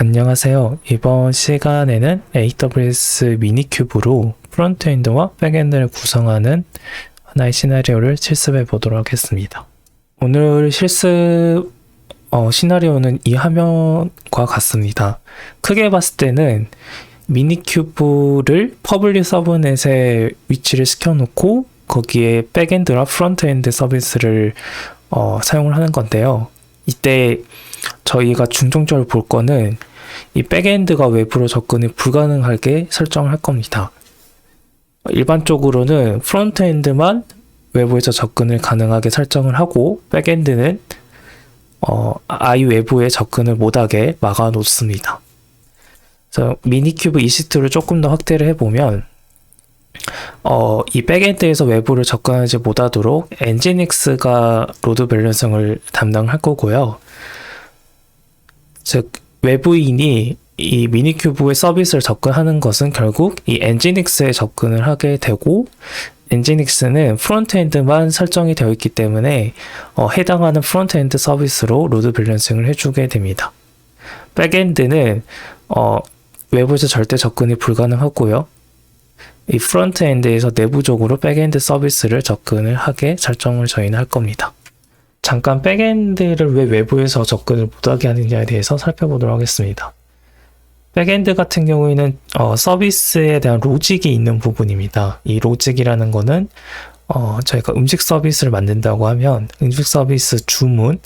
안녕하세요. 이번 시간에는 AWS 미니큐브로 프론트엔드와 백엔드를 구성하는 하나의 시나리오를 실습해 보도록 하겠습니다. 오늘 실습 시나리오는 이 화면과 같습니다. 크게 봤을 때는 미니큐브를 퍼블릭 서브넷에 위치를 시켜놓고 거기에 백엔드와 프론트엔드 서비스를 사용을 하는 건데요. 이때 저희가 중점적으로 볼 거는 이 백엔드가 외부로 접근이 불가능하게 설정을 할 겁니다. 일반적으로는 프론트엔드만 외부에서 접근을 가능하게 설정을 하고 백엔드는 아이 외부에 접근을 못하게 막아 놓습니다. 그래서 미니큐브 EC2를 조금 더 확대를 해보면 이 백엔드에서 외부를 접근하지 못하도록 엔지닉스가 로드 밸런싱을 담당할 거고요. 즉 외부인이 이 미니큐브의 서비스를 접근하는 것은 결국 이 엔지닉스에 접근을 하게 되고, 엔지닉스는 프론트엔드만 설정이 되어 있기 때문에 해당하는 프론트엔드 서비스로 로드 밸런싱을 해주게 됩니다. 백엔드는 외부에서 절대 접근이 불가능하고요. 이 프론트엔드에서 내부적으로 백엔드 서비스를 접근을 하게 설정을 저희는 할 겁니다. 잠깐 백엔드를 왜 외부에서 접근을 못하게 하느냐에 대해서 살펴보도록 하겠습니다. 백엔드 같은 경우에는 서비스에 대한 로직이 있는 부분입니다. 이 로직이라는 거는 저희가 음식 서비스를 만든다고 하면 음식 서비스 주문,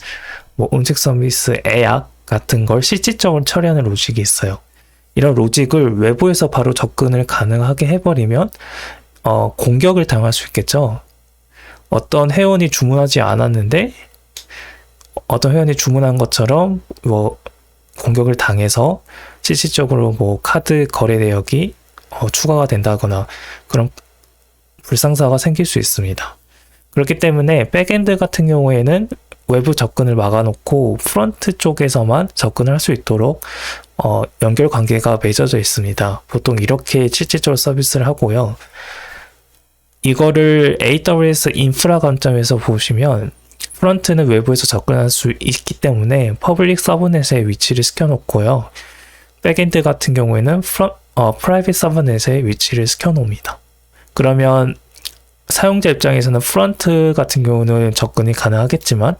음식 서비스 예약 같은 걸 실질적으로 처리하는 로직이 있어요. 이런 로직을 외부에서 바로 접근을 가능하게 해버리면 공격을 당할 수 있겠죠. 어떤 회원이 주문하지 않았는데 어떤 회원이 주문한 것처럼 공격을 당해서 실질적으로 카드 거래 내역이 추가가 된다거나 그런 불상사가 생길 수 있습니다. 그렇기 때문에 백엔드 같은 경우에는 외부 접근을 막아놓고 프론트 쪽에서만 접근을 할 수 있도록 연결 관계가 맺어져 있습니다. 보통 이렇게 실질적으로 서비스를 하고요. 이거를 AWS 인프라 관점에서 보시면 프론트는 외부에서 접근할 수 있기 때문에 퍼블릭 서브넷에 위치를 시켜놓고요. 백엔드 같은 경우에는 프라이빗 서브넷에 위치를 시켜놓습니다. 그러면 사용자 입장에서는 프론트 같은 경우는 접근이 가능하겠지만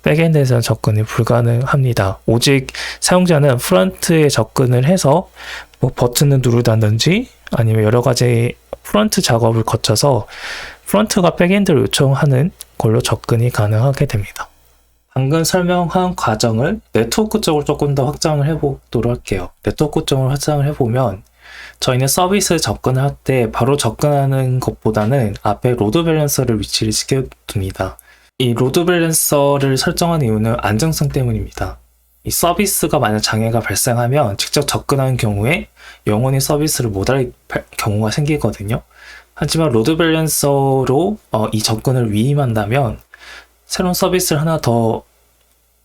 백엔드에서는 접근이 불가능합니다. 오직 사용자는 프론트에 접근을 해서 버튼을 누르다든지 아니면 여러 가지 프론트 작업을 거쳐서 프론트가 백엔드를 요청하는 걸로 접근이 가능하게 됩니다. 방금 설명한 과정을 네트워크 쪽으로 조금 더 확장을 해보도록 할게요. 네트워크 쪽으로 확장을 해보면 저희는 서비스 접근을 할 때 바로 접근하는 것보다는 앞에 로드 밸런서를 위치를 시켜둡니다. 이 로드 밸런서를 설정한 이유는 안정성 때문입니다. 이 서비스가 만약 장애가 발생하면 직접 접근하는 경우에 영원히 서비스를 못할 경우가 생기거든요. 하지만 로드 밸런서로 이 접근을 위임한다면 새로운 서비스를 하나 더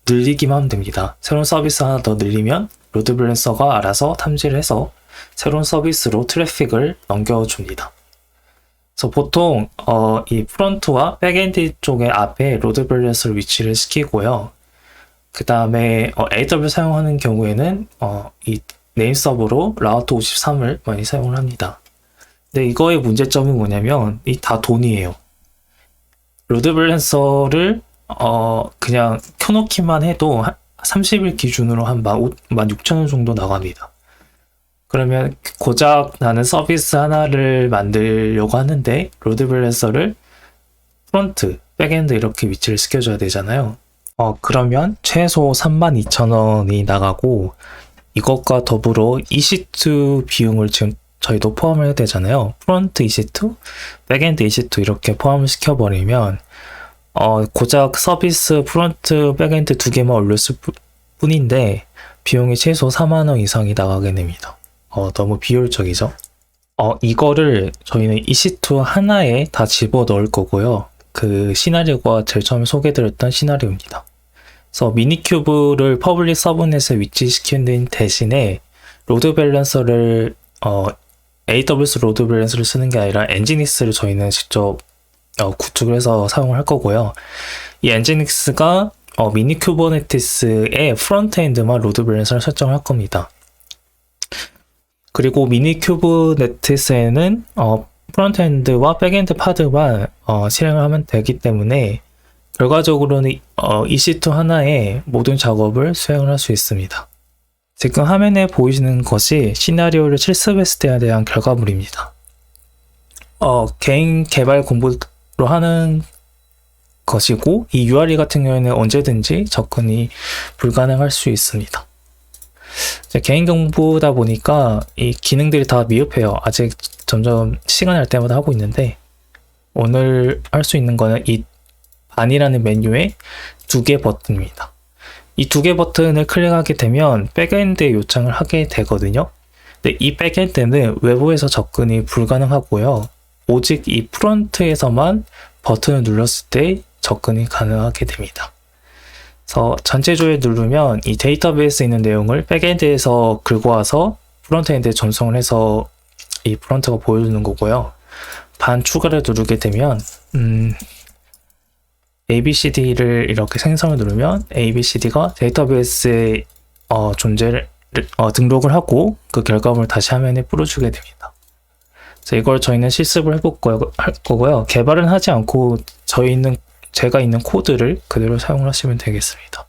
늘리기만 하면 됩니다. 새로운 서비스 하나 더 늘리면 로드 밸런서가 알아서 탐지를 해서 새로운 서비스로 트래픽을 넘겨줍니다. 그래서 보통 이 프론트와 백엔드 쪽의 앞에 로드 밸런서를 위치를 시키고요. 그 다음에 AWS 사용하는 경우에는 이 네임 서버로 라우터 53을 많이 사용을 합니다. 근데 이거의 문제점이 뭐냐면 이 다 돈이에요. 로드 밸런서를 그냥 켜놓기만 해도 30일 기준으로 한 16,000원 정도 나갑니다. 그러면 고작 나는 서비스 하나를 만들려고 하는데 로드 밸런서를 프론트, 백엔드 이렇게 위치를 시켜줘야 되잖아요. 그러면 최소 32,000원이 나가고 이것과 더불어 EC2 비용을 지금 저희도 포함을 해야 되잖아요. 프론트 EC2, 백엔드 EC2 이렇게 포함을 시켜버리면 고작 서비스 프론트, 백엔드 두 개만 올렸을 뿐인데 비용이 최소 4만원 이상이 나가게 됩니다. 너무 비효율적이죠? 이거를 저희는 EC2 하나에 다 집어 넣을 거고요. 그 시나리오가 제일 처음에 소개드렸던 시나리오입니다. 그래서 미니큐브를 퍼블릭 서브넷에 위치시키는 대신에 로드 밸런서를 AWS 로드 밸런서를 쓰는 게 아니라 엔지닉스를 저희는 직접 구축을 해서 사용을 할 거고요. 이 엔지닉스가 미니 쿠버네티스의 프론트엔드만 로드 밸런서를 설정할 겁니다. 그리고 미니 큐브네티스에는 프론트엔드와 백엔드 파드만 실행을 하면 되기 때문에 결과적으로는 EC2 하나에 모든 작업을 수행을 할 수 있습니다. 지금 화면에 보이시는 것이 시나리오를 실습했을 때에 대한 결과물입니다. 개인 개발 공부로 하는 것이고, 이 URL 같은 경우에는 언제든지 접근이 불가능할 수 있습니다. 개인 공부다 보니까 이 기능들이 다 미흡해요. 아직 점점 시간 날 때마다 하고 있는데, 오늘 할 수 있는 거는 이 반이라는 메뉴에 2개 버튼입니다. 이 2개 버튼을 클릭하게 되면 백엔드에 요청을 하게 되거든요. 근데 이 백엔드는 외부에서 접근이 불가능하고요. 오직 이 프론트에서만 버튼을 눌렀을 때 접근이 가능하게 됩니다. 그래서 전체조에 누르면 이 데이터베이스에 있는 내용을 백엔드에서 긁어와서 프론트엔드에 전송을 해서 이 프론트가 보여주는 거고요. 반 추가를 누르게 되면 ABCD를 이렇게 생성을 누르면 ABCD가 데이터베이스에 존재를 등록을 하고 그 결과물을 다시 화면에 뿌려주게 됩니다. 그래서 이걸 저희는 실습을 할 거고요. 개발은 하지 않고 제가 있는 코드를 그대로 사용하시면 되겠습니다.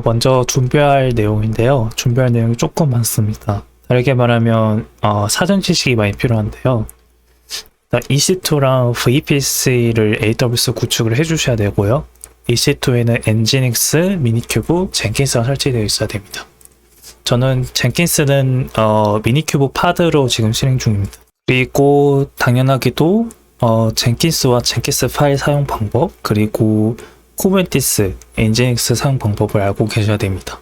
먼저 준비할 내용인데요. 준비할 내용이 조금 많습니다. 다르게 말하면 사전 지식이 많이 필요한데요. EC2랑 VPC를 AWS 구축을 해주셔야 되고요. EC2에는 엔지닉스, 미니큐브, 젠킨스가 설치되어 있어야 됩니다. 저는 젠킨스는 미니큐브 파드로 지금 실행 중입니다. 그리고 당연하게도 젠킨스와 젠킨스 파일 사용 방법, 그리고 쿠버네티스, 엔지닉스 사용 방법을 알고 계셔야 됩니다.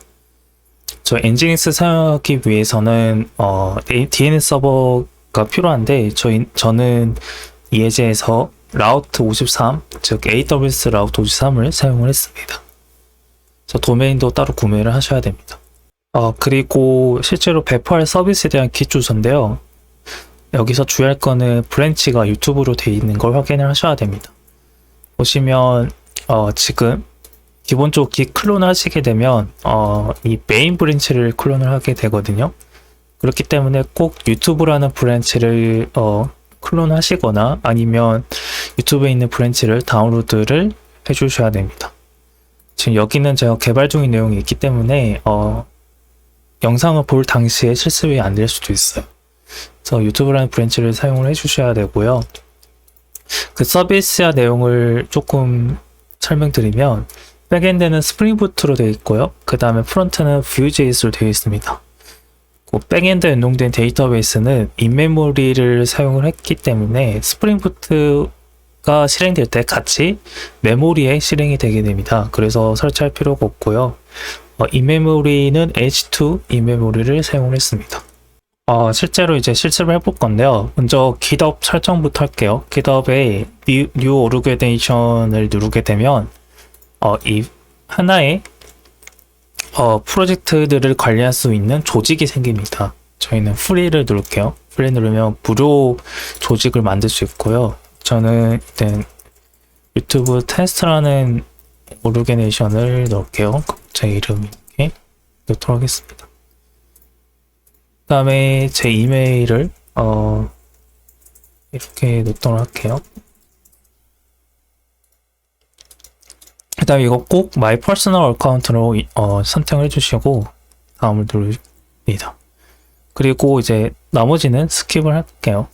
저 엔지닉스 사용하기 위해서는 DNS 서버가 필요한데 저는 이해제에서 라우트 53, 즉 AWS 라우트 53을 사용을 했습니다. 도메인도 따로 구매를 하셔야 됩니다. 그리고 실제로 배포할 서비스에 대한 기초서인데요. 여기서 주의할 거는 브랜치가 유튜브로 되어 있는 걸 확인을 하셔야 됩니다. 보시면 지금 기본적으로 깃 클론을 하시게 되면 이 메인 브랜치를 클론을 하게 되거든요. 그렇기 때문에 꼭 유튜브라는 브랜치를 클론 하시거나 아니면 유튜브에 있는 브랜치를 다운로드를 해주셔야 됩니다. 지금 여기는 제가 개발 중인 내용이 있기 때문에 영상을 볼 당시에 실습이 안 될 수도 있어요. 그래서 유튜브라는 브랜치를 사용을 해주셔야 되고요. 그 서비스와 내용을 조금 설명드리면 백엔드는 스프링부트로 되어 있고요. 그 다음에 프론트는 Vue.js로 되어 있습니다. 백엔드에 연동된 데이터베이스는 인메모리를 사용을 했기 때문에 스프링부트가 실행될 때 같이 메모리에 실행이 되게 됩니다. 그래서 설치할 필요가 없고요. 인메모리는 H2 인메모리를 사용을 했습니다. 실제로 이제 실습을 해볼 건데요. 먼저 GitHub 설정부터 할게요. GitHub에 New Organization을 누르게 되면 이 하나의 프로젝트들을 관리할 수 있는 조직이 생깁니다. 저희는 프리를 누를게요. 프리 누르면 무료 조직을 만들 수 있고요. 저는 일단 유튜브 테스트라는 오르게네이션을 넣을게요. 제 이름 이렇게 넣도록 하겠습니다. 그 다음에 제 이메일을 이렇게 넣도록 할게요. 그 다음에 이거 꼭 My Personal Account로 선택을 해주시고 다음을 누릅니다. 그리고 이제 나머지는 스킵을 할게요.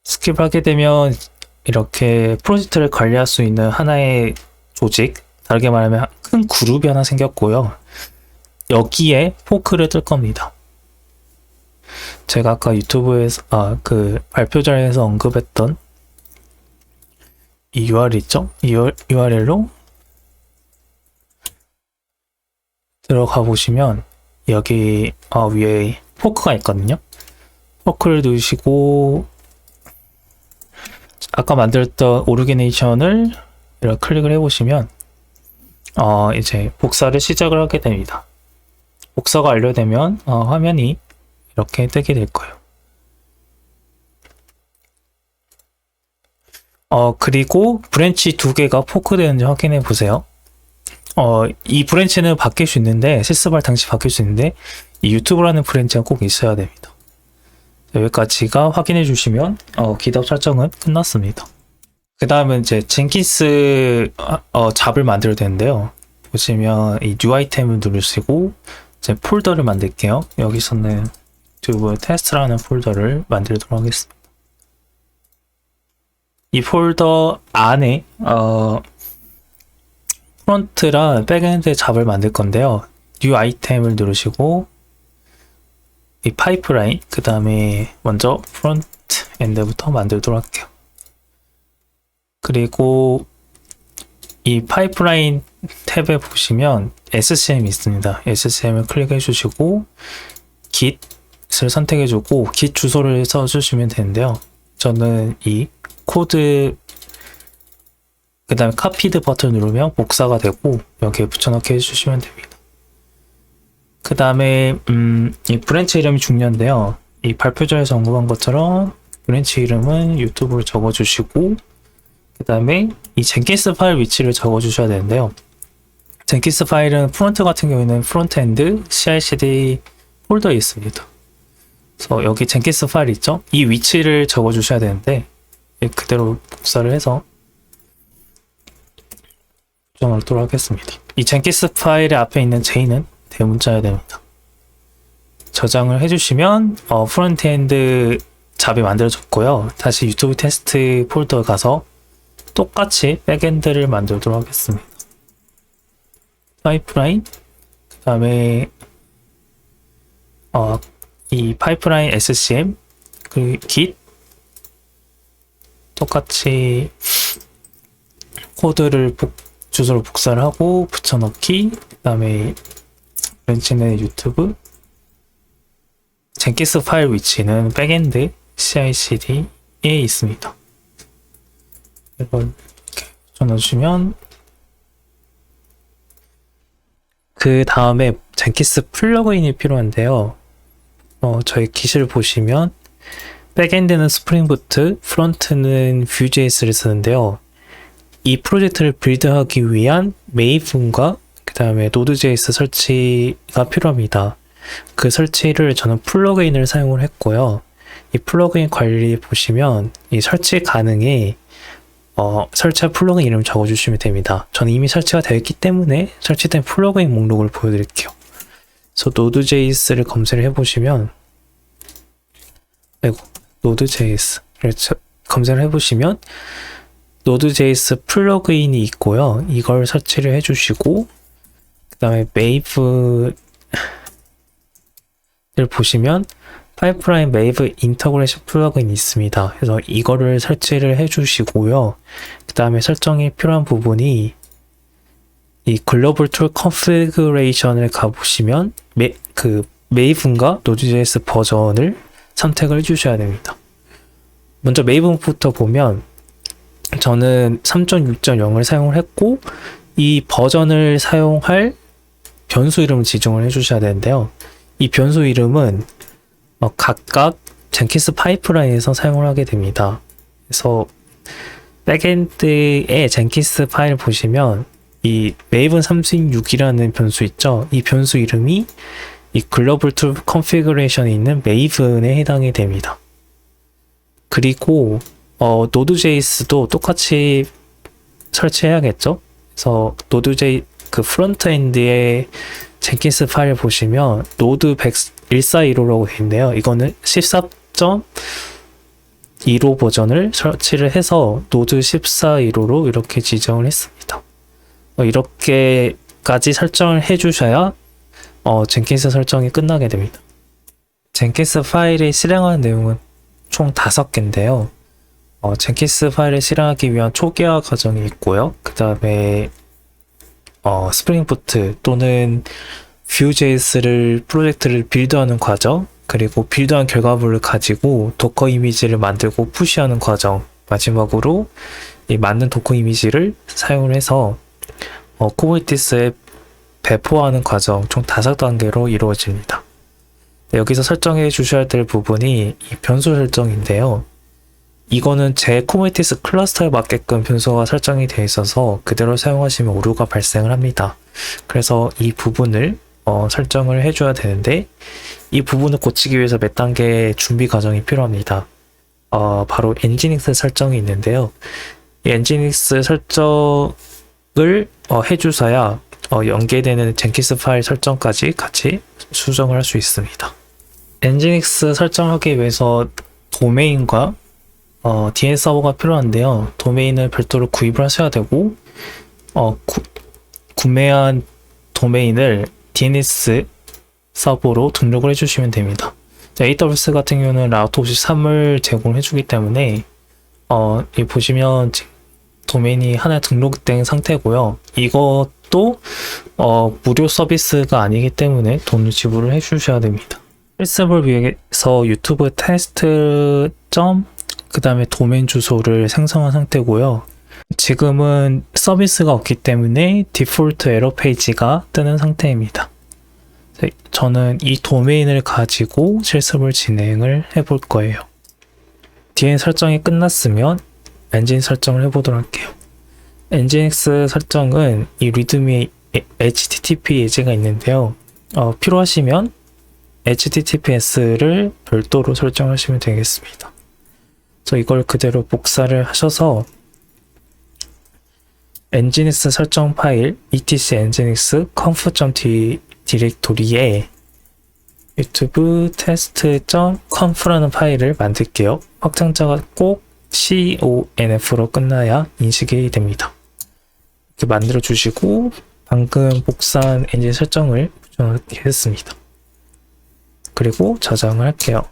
스킵을 하게 되면 이렇게 프로젝트를 관리할 수 있는 하나의 조직, 다르게 말하면 큰 그룹이 하나 생겼고요. 여기에 포크를 뜰 겁니다. 제가 아까 유튜브에서 그 발표 자리에서 언급했던 이 URL 있죠? 이 URL로 들어가 보시면 여기 위에 포크가 있거든요. 포크를 누르시고 아까 만들었던 오르게네이션을 이렇게 클릭을 해보시면 이제 복사를 시작을 하게 됩니다. 복사가 완료되면 화면이 이렇게 뜨게 될 거예요. 그리고 브랜치 2개가 포크되는지 확인해 보세요. 이 브랜치는 바뀔 수 있는데, 실습할 당시 바뀔 수 있는데, 이 유튜브라는 브랜치가 꼭 있어야 됩니다. 여기까지가 확인해 주시면, 기답 설정은 끝났습니다. 그 다음은 이제 젠킨스, 잡을 만들어야 되는데요. 보시면 이 뉴 아이템을 누르시고, 이제 폴더를 만들게요. 여기서는 유튜브 테스트라는 폴더를 만들도록 하겠습니다. 이 폴더 안에, 프론트랑 백엔드 잡을 만들 건데요. 뉴 아이템을 누르시고 이 파이프라인, 그 다음에 먼저 프론트 엔드부터 만들도록 할게요. 그리고 이 파이프라인 탭에 보시면 SCM 있습니다. SCM을 클릭해 주시고 git을 선택해 주고 git 주소를 써 주시면 되는데요. 저는 이 코드 그 다음에 카피드 버튼 누르면 복사가 되고 여기에 붙여넣기 해주시면 됩니다. 그 다음에 이 브랜치 이름이 중요한데요. 이 발표자에서 언급한 것처럼 브랜치 이름은 유튜브를 적어주시고 그 다음에 이 젠킨스 파일 위치를 적어주셔야 되는데요. 젠킨스 파일은 프론트 같은 경우에는 프론트엔드 CI/CD 폴더에 있습니다. 그래서 여기 젠킨스 파일 있죠? 이 위치를 적어주셔야 되는데 그대로 복사를 해서 넣도록 하겠습니다. 이 젠킨스 파일의 앞에 있는 J는 대문자여야 됩니다. 저장을 해주시면 프론트엔드 잡이 만들어졌고요. 다시 유튜브 테스트 폴더에 가서 똑같이 백엔드를 만들도록 하겠습니다. 파이프라인, 그 다음에 이 파이프라인 SCM, 그 git 똑같이 코드를 주소를 복사를 하고 붙여넣기, 그 다음에 브랜치는 유튜브, 젠킨스 파일 위치는 백엔드 CI/CD에 있습니다. 이걸 이렇게 붙여넣어주시면 그 다음에 젠킨스 플러그인이 필요한데요. 저희 기시를 보시면 백엔드는 스프링 부트, 프론트는 뷰.js를 쓰는데요. 이 프로젝트를 빌드하기 위한 메이븐과 그 다음에 노드.js 설치가 필요합니다. 그 설치를 저는 플러그인을 사용을 했고요. 이 플러그인 관리 보시면 이 설치 가능에 설치한 플러그인 이름 적어주시면 됩니다. 저는 이미 설치가 되어 있기 때문에 설치된 플러그인 목록을 보여드릴게요. 그래서 노드.js를 검색을 해보시면 노드.js를 검색을 해보시면 노드.js 플러그인이 있고요. 이걸 설치를 해주시고 그 다음에 메이브를 보시면 파이프라인 메이브 인터그레이션 플러그인이 있습니다. 그래서 이거를 설치를 해주시고요. 그 다음에 설정이 필요한 부분이 이 글로벌 툴 컨피그레이션을 가보시면 메이븐과 노드.js 버전을 선택을 해주셔야 됩니다. 먼저 메이븐부터 보면 저는 3.6.0을 사용을 했고 이 버전을 사용할 변수 이름을 지정을 해주셔야 되는데요. 이 변수 이름은 각각 젠킨스 파이프라인에서 사용을 하게 됩니다. 그래서 백엔드의 젠킨스 파일 보시면 이 메이븐 36이라는 변수 있죠. 이 변수 이름이 이 글로벌 툴 컨피그레이션에 있는 메이븐에 해당이 됩니다. 그리고 노드.js도 똑같이 설치해야겠죠. 그래서 노드.js 그 프론트엔드의 젠킨스 파일 보시면 노드 1415라고 되어 있는데요. 이거는 14.15 버전을 설치를 해서 노드 1415로 이렇게 지정을 했습니다. 이렇게까지 설정을 해주셔야 젠킨스 설정이 끝나게 됩니다. 젠킨스 파일이 실행하는 내용은 총 5개인데요. 젠킨스 파일을 실행하기 위한 초기화 과정이 있고요. 그 다음에 스프링 부트 또는 Vue.js를 프로젝트를 빌드하는 과정, 그리고 빌드한 결과물을 가지고 도커 이미지를 만들고 푸시하는 과정, 마지막으로 이 만든 도커 이미지를 사용을 해서 쿠버네티스에 배포하는 과정 총 5단계로 이루어집니다. 네, 여기서 설정해 주셔야 될 부분이 이 변수 설정인데요. 이거는 제 쿠버네티스 클러스터에 맞게끔 변수가 설정이 되어 있어서 그대로 사용하시면 오류가 발생을 합니다. 그래서 이 부분을 설정을 해줘야 되는데, 이 부분을 고치기 위해서 몇 단계의 준비 과정이 필요합니다. 바로 엔지닉스 설정이 있는데요. 이 엔지닉스 설정을 해주셔야 연계되는 젠킨스 파일 설정까지 같이 수정을 할 수 있습니다. 엔지닉스 설정하기 위해서 도메인과 DNS 서버가 필요한데요. 도메인을 별도로 구입을 하셔야 되고, 구매한 도메인을 DNS 서버로 등록을 해주시면 됩니다. AWS 같은 경우는 라우터 53을 제공해 주기 때문에 이 보시면 도메인이 하나 등록된 상태고요. 이것도 무료 서비스가 아니기 때문에 돈을 지불을 해 주셔야 됩니다. 실습을 위해서 유튜브 테스트 그 다음에 도메인 주소를 생성한 상태고요. 지금은 서비스가 없기 때문에 디폴트 에러 페이지가 뜨는 상태입니다. 저는 이 도메인을 가지고 실습을 진행을 해볼 거예요. DNS 설정이 끝났으면 엔진 설정을 해보도록 할게요. 엔진엑스 설정은 이 리드미에 HTTP 예제가 있는데요. 필요하시면 HTTPS를 별도로 설정하시면 되겠습니다. 그래서 이걸 그대로 복사를 하셔서 엔진엑스 설정 파일 etc nginx conf.d 디렉토리에 유튜브 테스트.conf라는 파일을 만들게요. 확장자가 꼭 conf로 끝나야 인식이 됩니다. 이렇게 만들어 주시고 방금 복사한 엔진 설정을 붙여놓겠습니다. 그리고 저장을 할게요.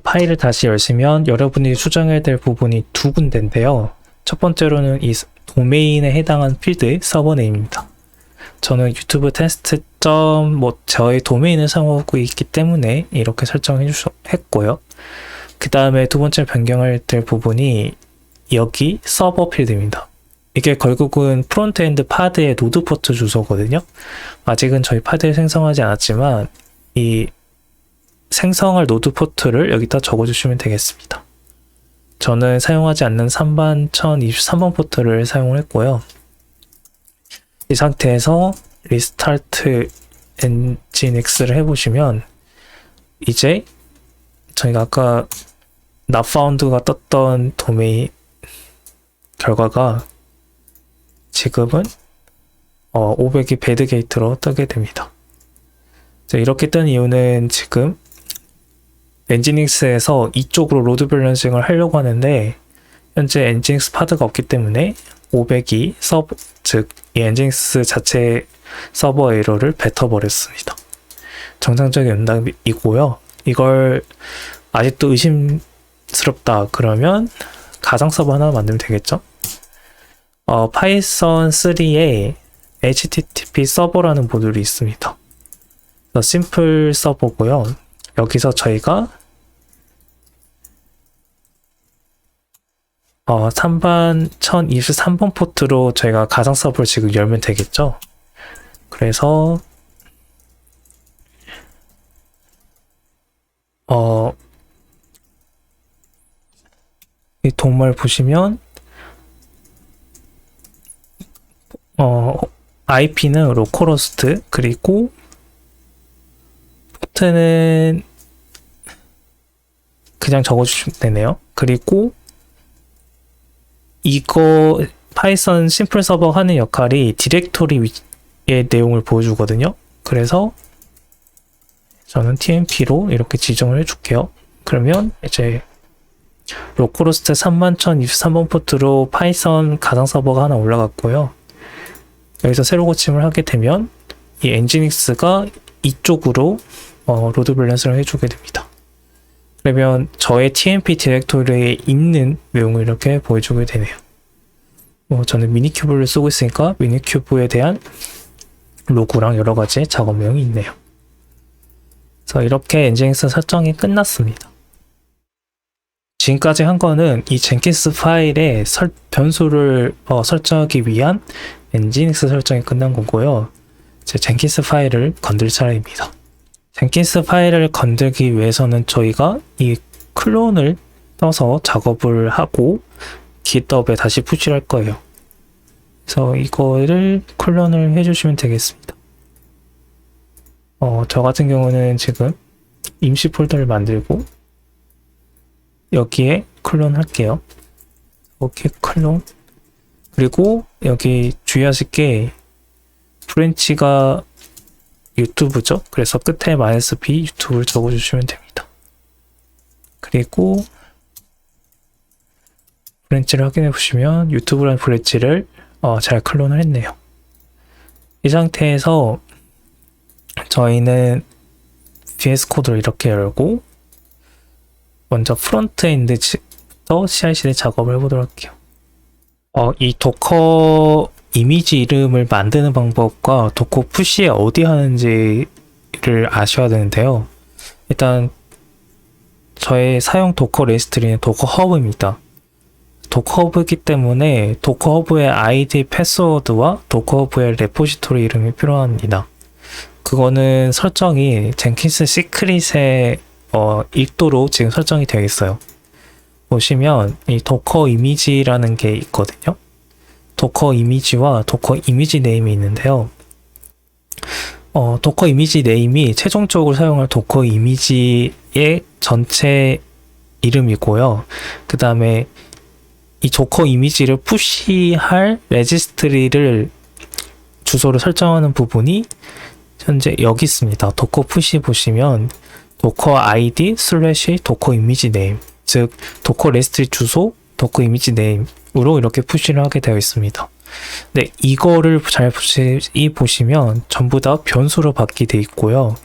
파일을 다시 열시면 여러분이 수정해야 될 부분이 두 군데인데요. 첫 번째로는 이 도메인에 해당한 필드 서버 네임입니다. 저는 유튜브 테스트 저의 도메인을 사용하고 있기 때문에 이렇게 설정했고요. 그 다음에 두 번째 변경할 될 부분이 여기 서버 필드입니다. 이게 결국은 프론트엔드 파드의 노드 포트 주소거든요. 아직은 저희 파드를 생성하지 않았지만 이 생성할 노드 포트를 여기다 적어주시면 되겠습니다. 저는 사용하지 않는 3반 1023번 포트를 사용을 했고요. 이 상태에서 리스타트 엔진엑스를 해보시면 이제 저희가 아까 not found가 떴던 도메인 결과가 지금은 500이 배드 게이트로 뜨게 됩니다. 이렇게 뜬 이유는 지금 엔진엑스에서 이쪽으로 로드 밸런싱을 하려고 하는데 현재 엔진엑스 파드가 없기 때문에 500이 즉 이 엔진엑스 자체 서버 에러를 뱉어버렸습니다. 정상적인 응답이고요. 이걸 아직도 의심스럽다 그러면 가상 서버 하나 만들면 되겠죠? 파이썬 3에 HTTP 서버라는 모듈이 있습니다. 심플 서버고요. 여기서 저희가 3반 1023번 포트로 저희가 가상 서버를 지금 열면 되겠죠? 그래서 이 동말 보시면 IP는 로컬호스트 그리고 포트는 그냥 적어주시면 되네요. 그리고 이거 파이썬 심플 서버 하는 역할이 디렉토리의 내용을 보여주거든요. 그래서 저는 TMP로 이렇게 지정을 해줄게요. 그러면 이제 로컬호스트 31,023번 포트로 파이썬 가상 서버가 하나 올라갔고요. 여기서 새로 고침을 하게 되면 이 엔진엑스가 이쪽으로 로드 밸런스를 해주게 됩니다. 그러면 저의 TMP 디렉토리에 있는 내용을 이렇게 보여주게 되네요. 저는 미니큐브를 쓰고 있으니까 미니큐브에 대한 로그랑 여러 가지 작업명이 있네요. 그래서 이렇게 엔진엑스 설정이 끝났습니다. 지금까지 한 거는 이 젠킨스 파일에 변수를 설정하기 위한 엔진엑스 설정이 끝난 거고요. 이제 젠킨스 파일을 건들 차례입니다. 젠킨스 파일을 건들기 위해서는 저희가 이 클론을 떠서 작업을 하고 GitHub에 다시 푸시를 할 거예요. 그래서 이거를 클론을 해주시면 되겠습니다. 저 같은 경우는 지금 임시 폴더를 만들고 여기에 클론 할게요. 오케이, 클론. 그리고 여기 주의하실 게 브랜치가 유튜브죠. 그래서 끝에 -b 유튜브를 적어주시면 됩니다. 그리고 브랜치를 확인해 보시면 유튜브라는 브랜치를 잘 클론을 했네요. 이 상태에서 저희는 VS 코드를 이렇게 열고 먼저 프론트엔드부터 CI/CD 작업을 해보도록 할게요. 이 도커 이미지 이름을 만드는 방법과 도커 푸시에 어디 하는지를 아셔야 되는데요. 일단 저의 사용 도커 레지스트리는 도커 허브입니다. 도커 허브이기 때문에 도커 허브의 ID 패스워드와 도커 허브의 레포지토리 이름이 필요합니다. 그거는 설정이 젠킨스 시크릿에 읽도록 지금 설정이 되어 있어요. 보시면 이 도커 이미지라는 게 있거든요. 도커 이미지와 도커 이미지 네임이 있는데요. 도커 이미지 네임이 최종적으로 사용할 도커 이미지의 전체 이름이고요. 그 다음에 이 도커 이미지를 푸시할 레지스트리를 주소를 설정하는 부분이 현재 여기 있습니다. 도커 푸시 보시면 도커 ID / 도커 이미지 네임, 즉 도커 레지스트리 주소, 도커 이미지 네임으로 이렇게 푸시를 하게 되어 있습니다. 네, 이거를 잘 보시면 전부 다 변수로 받게 되어 있고요.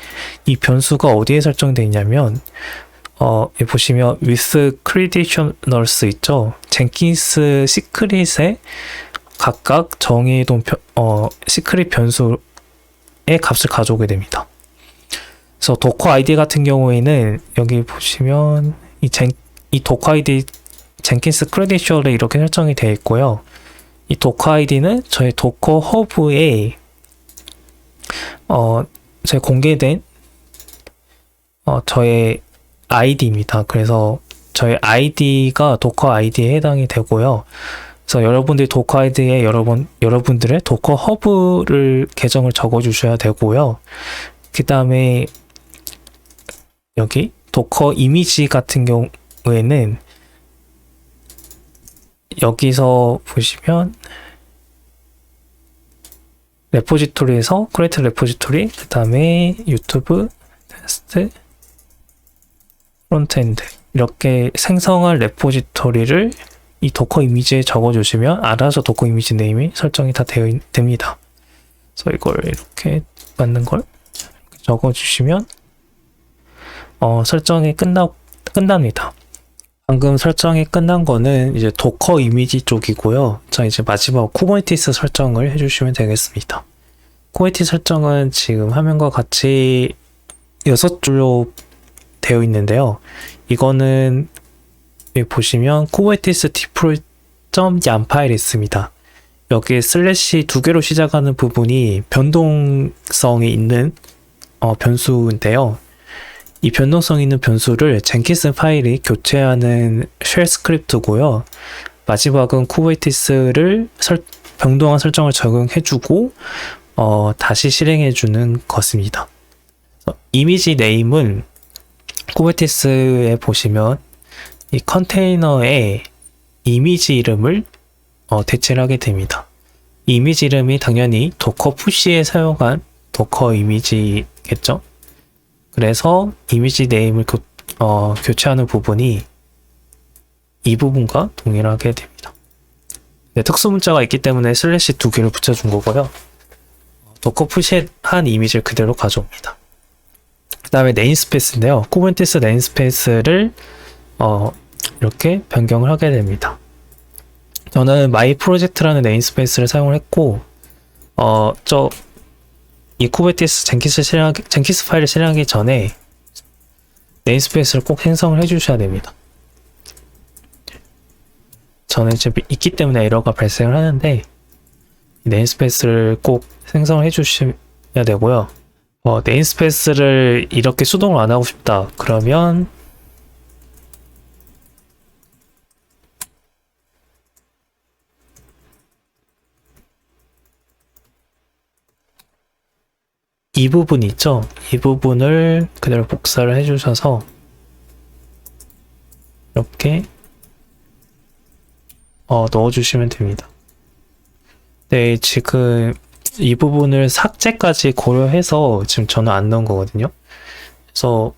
이 변수가 어디에 설정되어 있냐면 보시면 with credentials 있죠. 젠킨스 시크릿에 각각 정의해둔 시크릿 변수의 값을 가져오게 됩니다. 그래서 도커 아이디 같은 경우에는 여기 보시면 이 도커 아이디 젠킨스 크레디셜에 이렇게 설정이 되어 있고요. 이 도커 아이디는 저희 도커 허브에 저희 공개된 저의 아이디입니다. 그래서 저희 아이디가 도커 아이디에 해당이 되고요. 그래서 여러분들이 도커 아이디에 여러분들의 도커 허브를 계정을 적어 주셔야 되고요. 그 다음에 여기 도커 이미지 같은 경우에는 여기서 보시면 레포지토리에서 크리에이트 레포지토리, 그 다음에 유튜브 테스트 프론트엔드 이렇게 생성할 레포지토리를 이 도커 이미지에 적어주시면 알아서 도커 이미지 네임이 설정이 다 됩니다. 그래서 이걸 이렇게 맞는 걸 적어주시면 설정이 끝납니다. 방금 설정이 끝난 거는 이제 도커 이미지 쪽이고요. 자, 이제 마지막 쿠버네티스 설정을 해주시면 되겠습니다. 쿠버네티스 설정은 지금 화면과 같이 6줄로 되어 있는데요. 이거는 여기 보시면 kubernetes deploy.yam 파일이 있습니다. 여기 슬래시 2개로 시작하는 부분이 변동성이 있는 변수인데요. 이 변동성 있는 변수를 젠킨스 파일이 교체하는 쉘 스크립트고요. 마지막은 쿠버네티스를 변동한 설정을 적용해주고 다시 실행해주는 것입니다. 이미지 네임은 쿠버네티스에 보시면 이 컨테이너에 이미지 이름을 대체를 하게 됩니다. 이 이미지 이름이 당연히 도커 푸시에 사용한 도커 이미지겠죠. 그래서 이미지 네임을 교체하는 부분이 이 부분과 동일하게 됩니다. 네, 특수 문자가 있기 때문에 슬래시 2개를 붙여준 거고요. 도커 푸시에 한 이미지를 그대로 가져옵니다. 그 다음에 네임스페이스인데요. 쿠버네티스 네임스페이스를 이렇게 변경을 하게 됩니다. 저는 마이 프로젝트라는 네임스페이스를 사용을 했고 이 쿠버네티스 젠킨스 파일을 실행하기 전에 네임스페이스를 꼭 생성을 해주셔야 됩니다. 저는 지금 있기 때문에 에러가 발생을 하는데 네임스페이스를 꼭 생성을 해주셔야 되고요. 네임스페이스를 이렇게 수동으로 안 하고 싶다 그러면 이 부분 있죠? 이 부분을 그대로 복사를 해주셔서 이렇게 넣어주시면 됩니다. 네, 지금 이 부분을 삭제까지 고려해서 지금 저는 안 넣은 거거든요. 그래서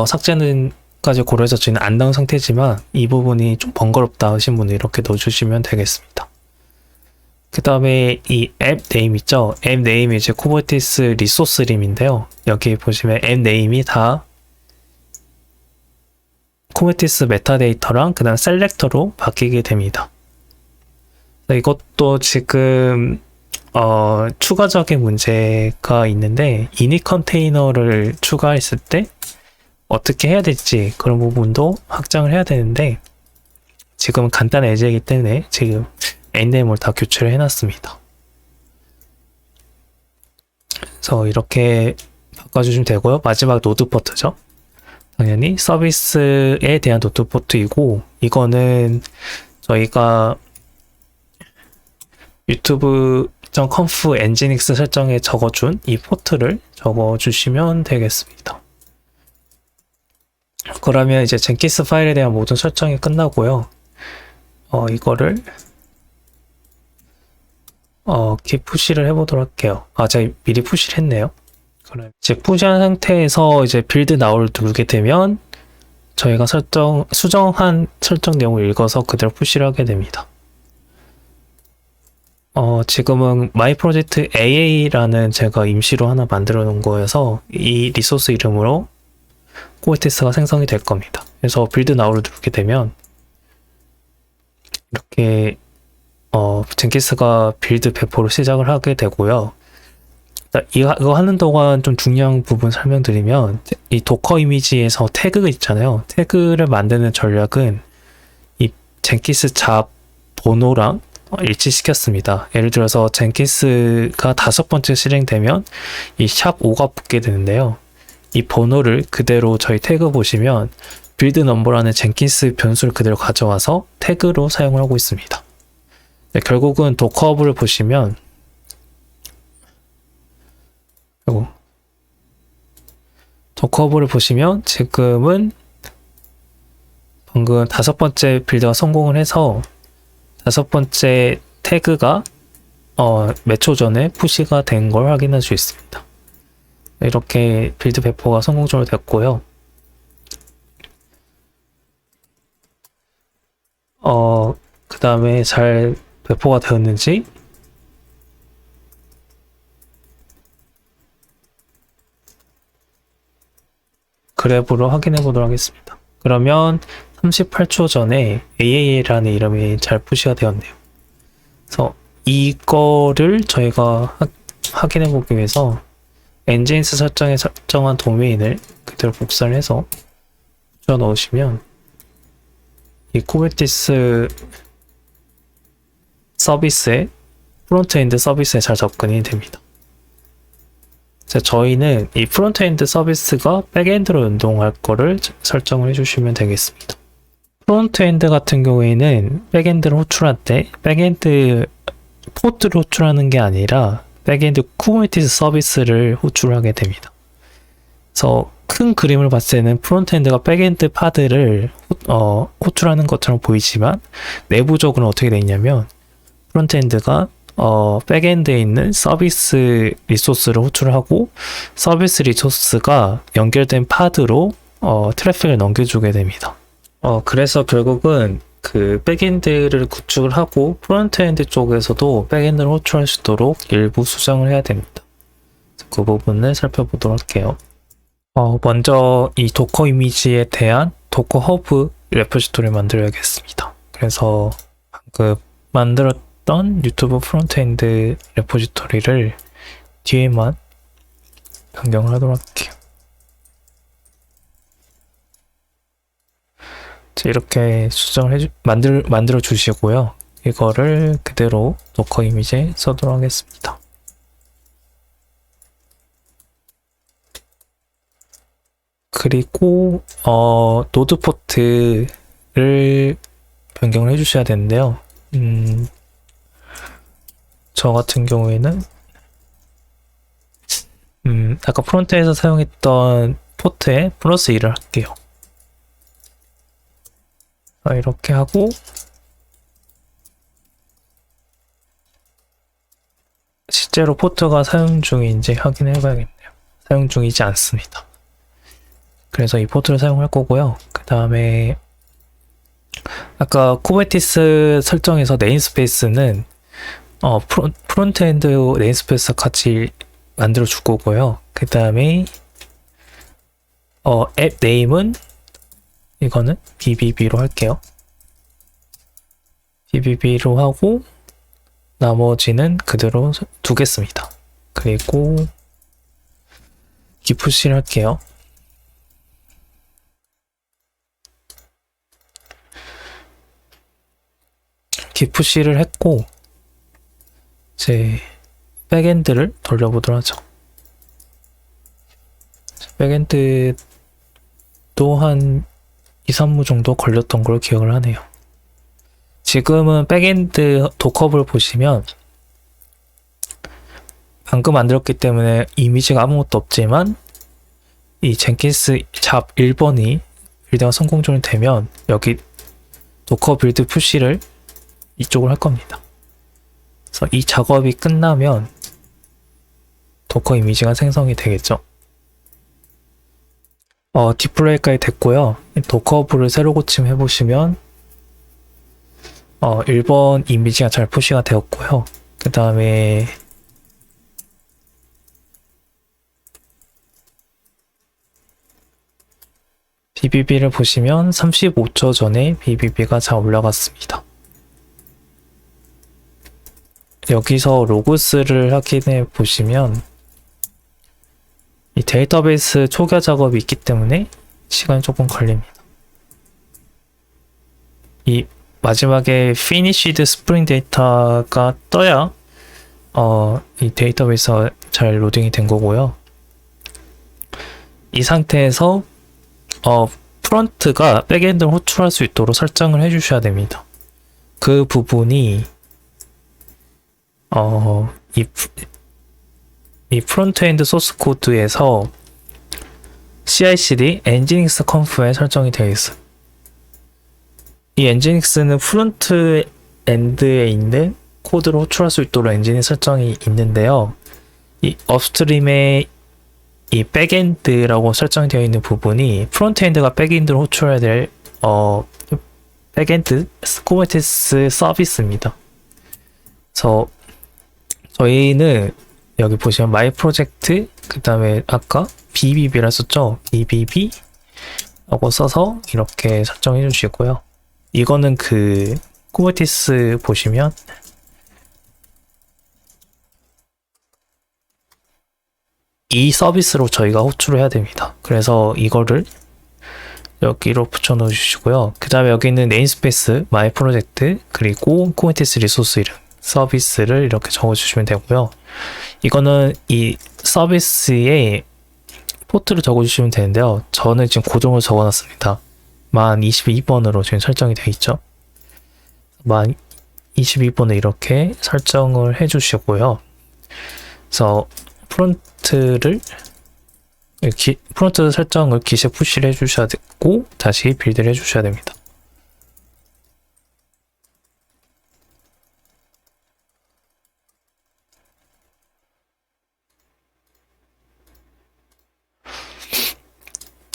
삭제는까지 고려해서 저희는 안 넣은 상태지만 이 부분이 좀 번거롭다 하신 분은 이렇게 넣어주시면 되겠습니다. 그 다음에 이 앱 네임 있죠? 앱 네임이 이제 쿠버네티스 리소스 림인데요. 여기 보시면 앱 네임이 다 쿠버네티스 메타데이터랑 그 다음 셀렉터로 바뀌게 됩니다. 이것도 지금 추가적인 문제가 있는데 이닛 컨테이너를 추가했을 때 어떻게 해야 될지 그런 부분도 확장을 해야 되는데 지금은 간단한 예제이기 때문에 지금 엔네임을 다 교체를 해놨습니다. 그래서 이렇게 바꿔주시면 되고요. 마지막 노드 포트죠. 당연히 서비스에 대한 노드 포트이고 이거는 저희가 유튜브.conf 엔지닉스 설정에 적어준 이 포트를 적어주시면 되겠습니다. 그러면 이제 젠킨스 파일에 대한 모든 설정이 끝나고요. 이거를 이렇게 푸시를 해보도록 할게요. 제가 미리 푸시를 했네요. 그럼 이제 푸시한 상태에서 이제 빌드 나우를 누르게 되면 저희가 수정한 설정 내용을 읽어서 그대로 푸시를 하게 됩니다. 지금은 마이 프로젝트 AA라는 제가 임시로 하나 만들어 놓은 거여서 이 리소스 이름으로 쿠버네티스가 생성이 될 겁니다. 그래서 빌드 나우를 누르게 되면 이렇게 젠킨스가 빌드 배포를 시작을 하게 되고요. 이거 하는 동안 좀 중요한 부분 설명드리면 이 도커 이미지에서 태그 있잖아요. 태그를 만드는 전략은 이 젠킨스 잡 번호랑 일치시켰습니다. 예를 들어서 젠킨스가 5번째 실행되면 이 샵 5가 붙게 되는데요. 이 번호를 그대로 저희 태그 보시면 빌드 넘버라는 젠킨스 변수를 그대로 가져와서 태그로 사용을 하고 있습니다. 네, 결국은 도커 허브를 보시면 도커 허브를 보시면 지금은 방금 5번째 빌드가 성공을 해서 5번째 태그가 몇 초 전에 푸시가 된 걸 확인할 수 있습니다. 이렇게 빌드 배포가 성공적으로 됐고요. 그 다음에 잘 배포가 되었는지 그래프로 확인해 보도록 하겠습니다. 그러면 38초 전에 AA라는 이름이 잘 푸시가 되었네요. 그래서 이거를 저희가 확인해 보기 위해서 엔진스 설정에 설정한 도메인을 그대로 복사를 해서 붙여 넣으시면 이 쿠버네티스 서비스에 프론트엔드 서비스에 잘 접근이 됩니다. 저희는 이 프론트엔드 서비스가 백엔드로 연동할 거를 설정을 해주시면 되겠습니다. 프론트엔드 같은 경우에는 백엔드를 호출할 때 백엔드 포트를 호출하는 게 아니라 백엔드 쿠버네티스 서비스를 호출하게 됩니다. 그래서 큰 그림을 봤을 때는 프론트엔드가 백엔드 파드를 호출하는 것처럼 보이지만 내부적으로 어떻게 되어 있냐면 프론트엔드가 백엔드에 있는 서비스 리소스를 호출하고 서비스 리소스가 연결된 파드로 트래픽을 넘겨주게 됩니다. 그래서 결국은 그 백엔드를 구축을 하고 프론트엔드 쪽에서도 백엔드를 호출할 수 있도록 일부 수정을 해야 됩니다. 그 부분을 살펴보도록 할게요. 먼저 이 도커 이미지에 대한 도커 허브 레포지토리를 만들어야겠습니다. 그래서 방금 만들었던 유튜브 프론트엔드 레포지토리를 뒤에만 변경을 하도록 할게요. 자, 이렇게 수정을 만들어 주시고요. 이거를 그대로 도커 이미지에 써도록 하겠습니다. 그리고 노드 포트를 변경을 해주셔야 되는데요. 저 같은 경우에는 아까 프론트에서 사용했던 포트에 플러스 1을 할게요. 이렇게 하고 실제로 포트가 사용 중인지 확인해 봐야겠네요. 사용 중이지 않습니다. 그래서 이 포트를 사용할 거고요. 그 다음에 아까 쿠버네티스 설정에서 네임스페이스는 프론트엔드 네임스페이스 같이 만들어 줄 거고요. 그 다음에 앱 네임은 이거는 BBB로 할게요. BBB로 하고 나머지는 그대로 두겠습니다. 그리고 기프시를 할게요. 기프시를 했고 이제 백엔드를 돌려보도록 하죠. 백엔드도 한 2, 3무 정도 걸렸던 걸 기억을 하네요. 지금은 백엔드 도커블 보시면 방금 만들었기 때문에 이미지가 아무것도 없지만 이 젠킨스 잡 1번이 빌드가 성공적으로 되면 여기 도커 빌드 푸시를 이쪽으로 할 겁니다. 그래서 이 작업이 끝나면 도커 이미지가 생성이 되겠죠. 디플레이까지 됐고요. 도커블을 새로 고침해 보시면 1번 이미지가 잘 푸시가 되었고요. 그 다음에 BBB를 보시면 35초 전에 BBB가 잘 올라갔습니다. 여기서 로그스를 확인해 보시면 이 데이터베이스 초기화 작업이 있기 때문에 시간이 조금 걸립니다. 이 마지막에 finished spring data가 떠야 이 데이터베이스가 잘 로딩이 된 거고요. 이 상태에서 프론트가 백엔드를 호출할 수 있도록 설정을 해주셔야 됩니다. 그 부분이 이 프론트엔드 소스 코드에서 CI/CD 엔지닉스 컴프에 설정이 되어 있어요. 이 엔지닉스는 프론트 엔드에 있는 코드를 호출할 수 있도록 엔진이 설정이 있는데요. 이 업스트림에 이 백엔드라고 설정이 되어 있는 부분이 프론트엔드가 백엔드를 호출해야 될 백엔드 쿠버네티스 서비스입니다. 그래서 저희는 여기 보시면 마이 프로젝트 그 다음에 아까 BBB라 썼죠? BBB 라고 써서 이렇게 설정해 주시고요. 이거는 그 쿠버네티스 보시면 이 서비스로 저희가 호출을 해야 됩니다. 그래서 이거를 여기로 붙여 넣어 주시고요. 그 다음에 여기는 네임스페이스 마이 프로젝트 그리고 쿠버네티스 리소스 이름 서비스를 이렇게 적어 주시면 되고요. 이거는 이 서비스에 포트를 적어 주시면 되는데요. 저는 지금 고정을 적어 놨습니다. 만 22번으로 지금 설정이 되어 있죠. 만 22번을 이렇게 설정을 해 주시고요. 그래서 프론트 설정을 기세 푸시를 해 주셔야 되고 다시 빌드를 해 주셔야 됩니다.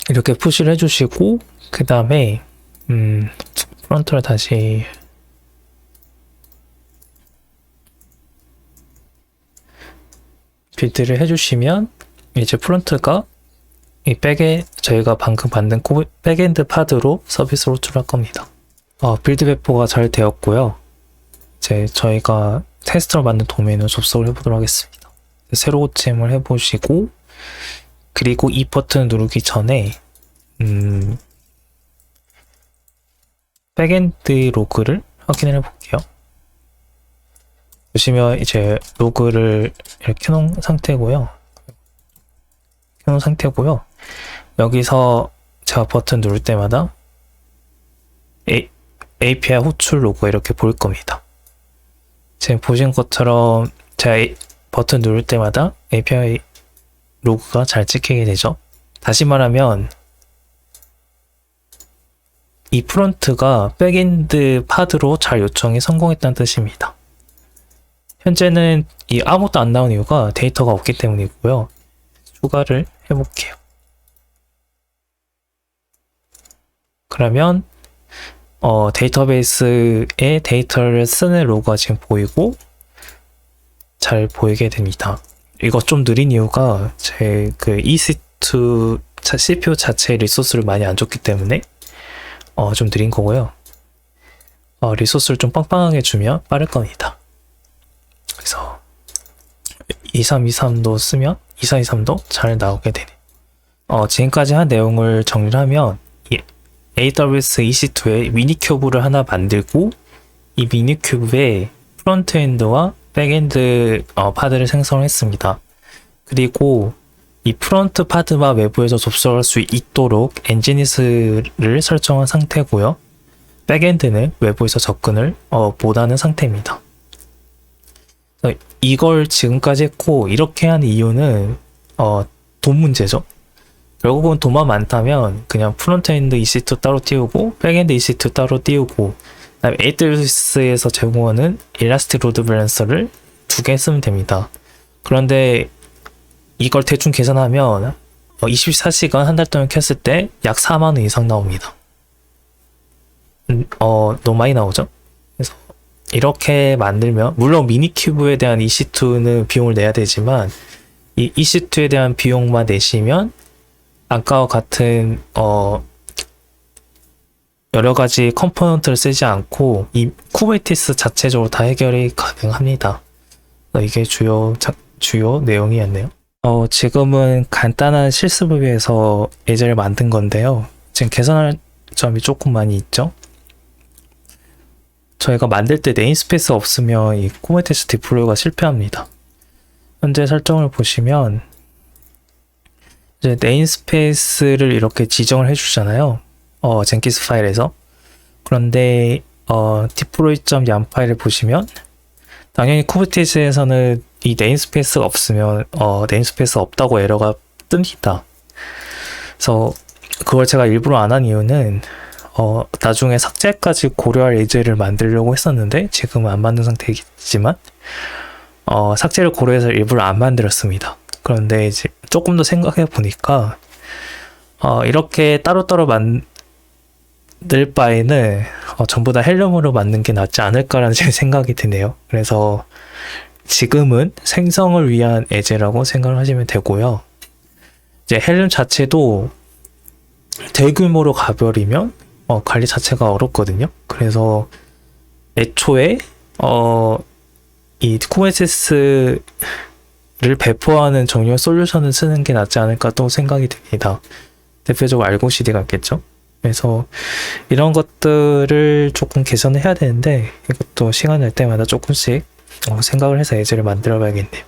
이렇게 푸시를 해주시고 그 다음에 프론트를 다시 빌드를 해주시면 이제 프론트가 이 저희가 방금 만든 백엔드 파드로 서비스로 호출할 겁니다. 빌드 배포가 잘 되었고요. 이제 저희가 테스트로 만든 도메인을 접속을 해보도록 하겠습니다. 새로 고침을 해보시고 그리고 이 버튼을 누르기 전에 백엔드 로그를 확인해 볼게요. 보시면 이제 로그를 이렇게 켜놓은 상태고요. 여기서 제가 버튼 누를 때마다 API 호출 로그가 이렇게 보일 겁니다. 지금 보신 것처럼 제가 버튼 누를 때마다 API 로그가 잘 찍히게 되죠. 다시 말하면 이 프론트가 백엔드 파드로 잘 요청이 성공했다는 뜻입니다. 현재는 이 아무것도 안 나온 이유가 데이터가 없기 때문이고요. 추가를 해볼게요. 그러면 데이터베이스에 데이터를 쓰는 로그가 지금 보이고 잘 보이게 됩니다. 이거 좀 느린 이유가 제 그 EC2 CPU 자체의 리소스를 많이 안 줬기 때문에 좀 느린 거고요. 리소스를 좀 빵빵하게 주면 빠를 겁니다. 그래서 2323도 쓰면 2423도 잘 나오게 되네. 지금까지 한 내용을 정리를 하면 AWS EC2에 미니큐브를 하나 만들고 이 미니큐브에 프론트엔드와 백엔드 파드를 생성했습니다. 그리고 이 프론트 파드와 외부에서 접속할 수 있도록 엔지니스를 설정한 상태고요. 백엔드는 외부에서 접근을 못하는 상태입니다. 이걸 지금까지 했고 이렇게 한 이유는 돈 문제죠. 결국은 돈만 많다면 그냥 프론트엔드 EC2 따로 띄우고 백엔드 EC2 따로 띄우고 그다음에 AWS에서 제공하는 일라스틱 로드 밸런서를 2개 쓰면 됩니다. 그런데 이걸 대충 계산하면 24시간 한 달 동안 켰을 때 약 4만원 이상 나옵니다. 너무 많이 나오죠? 그래서 이렇게 만들면 물론 미니큐브에 대한 EC2는 비용을 내야 되지만 이 EC2에 대한 비용만 내시면 아까와 같은 여러 가지 컴포넌트를 쓰지 않고 이 쿠버네티스 자체적으로 다 해결이 가능합니다. 이게 주요 내용이었네요. 지금은 간단한 실습을 위해서 예제를 만든 건데요. 지금 개선할 점이 조금 많이 있죠. 저희가 만들 때 네임스페이스 없으면 이 쿠버네티스 디플로이가 실패합니다. 현재 설정을 보시면 이제 네임스페이스를 이렇게 지정을 해주잖아요. 젠킨스 파일에서. 그런데 deploy.yam 파일을 보시면 당연히 쿠버네티스에서는 이 네임스페이스가 없으면 네임스페이스 없다고 에러가 뜹니다. 그래서 그걸 제가 일부러 안 한 이유는 나중에 삭제까지 고려할 예제를 만들려고 했었는데 지금은 안 만든 상태이지만 삭제를 고려해서 일부러 안 만들었습니다. 그런데 이제 조금 더 생각해 보니까 이렇게 따로따로 만들 바에는 전부 다 헬륨으로 만든 게 낫지 않을까라는 제 생각이 드네요. 그래서 지금은 생성을 위한 예제라고 생각을 하시면 되고요. 이제 헬륨 자체도 대규모로 가버리면 관리 자체가 어렵거든요. 그래서 애초에 이 쿠버네티스를 배포하는 정렬 솔루션을 쓰는 게 낫지 않을까 또 생각이 듭니다. 대표적으로 알고 CD가 있겠죠. 그래서 이런 것들을 조금 개선을 해야 되는데 이것도 시간 날 때마다 조금씩 생각을 해서 예제를 만들어 봐야겠네요.